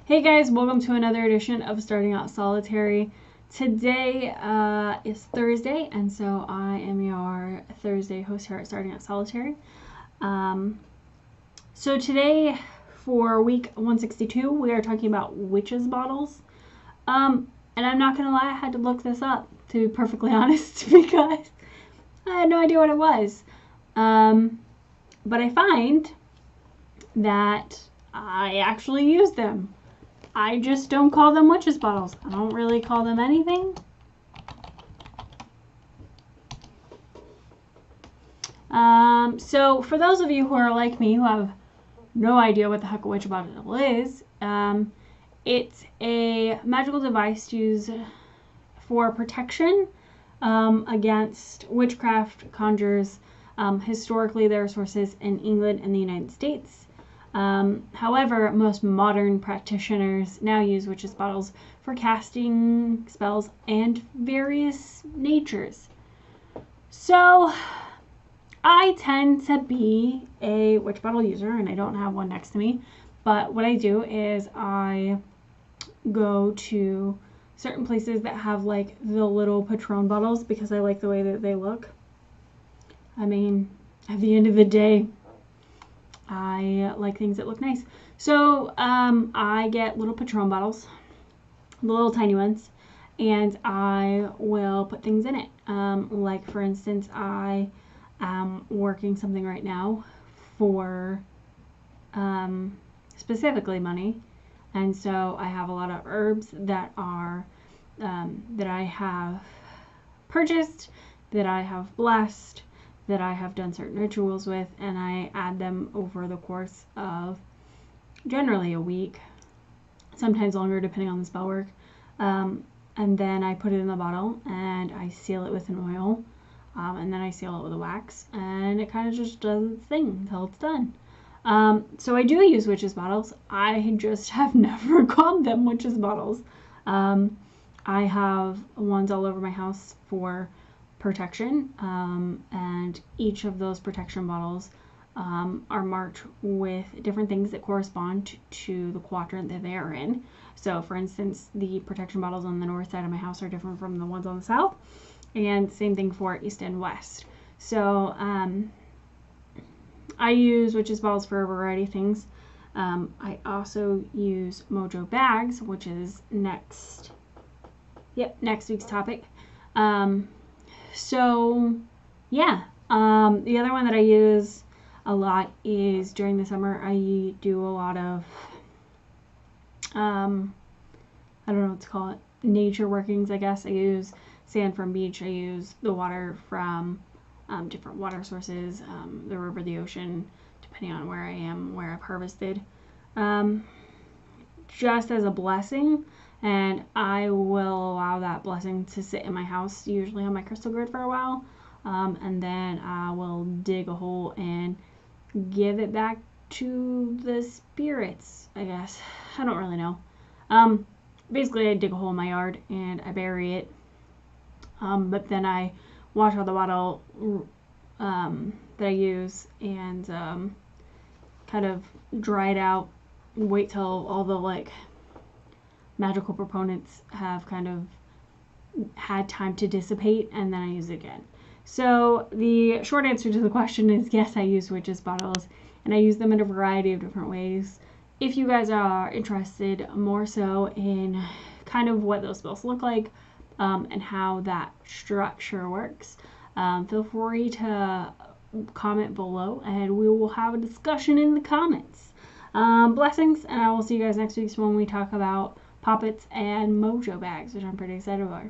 Hey guys, welcome to another edition of Starting Out Solitary. Today is Thursday, and so I am your Thursday host here at Starting Out Solitary. So today, for week 162, we are talking about witches bottles. And I'm not gonna lie, I had to look this up, to be perfectly honest, because I had no idea what it was. But I find that I actually use them. I just don't call them witches bottles. I don't really call them anything. So for those of you who are like me, who have no idea what the heck a witch bottle is, it's a magical device used for protection against witchcraft conjures. Historically, there are sources in England and the United States. However, most modern practitioners now use witches bottles for casting spells and various natures. So, I tend to be a witch bottle user, and I don't have one next to me, but what I do is I go to certain places that have like the little Patron bottles because I like the way that they look. I mean, at the end of the day, I like things that look nice. So I get little Patron bottles, the little tiny ones, and I will put things in it. Like for instance, I am working something right now for specifically money, and so I have a lot of herbs that are that I have purchased, that I have blessed, that I have done certain rituals with, and I add them over the course of generally a week, sometimes longer depending on the spell work, and then I put it in the bottle and I seal it with an oil, and then I seal it with a wax, and it kind of just does its thing until it's done. So I do use witches bottles. I just have never called them witches bottles. I have ones all over my house for protection, and each of those protection bottles are marked with different things that correspond to the quadrant that they are in. So for instance, the protection bottles on the north side of my house are different from the ones on the south, and same thing for east and west. So I use witches bottles for a variety of things. I also use mojo bags, which is next week's topic. So yeah, the other one that I use a lot is during the summer. I do a lot of I don't know what to call it, nature workings, I guess. I use sand from beach. I use the water from different water sources, the river, the ocean, depending on where I am, where I've harvested, just as a blessing. And I will allow that blessing to sit in my house, usually on my crystal grid, for a while, and then I will dig a hole and give it back to the spirits, I guess. I don't really know. Basically, I dig a hole in my yard and I bury it, but then I wash out the bottle that I use and kind of dry it out, wait till all the magical proponents have kind of had time to dissipate, and then I use it again. So the short answer to the question is yes, I use witches bottles, and I use them in a variety of different ways. If you guys are interested more so in kind of what those spells look like, and how that structure works, feel free to comment below and we will have a discussion in the comments. Blessings, and I will see you guys next week when we talk about poppets and mojo bags, which I'm pretty excited about.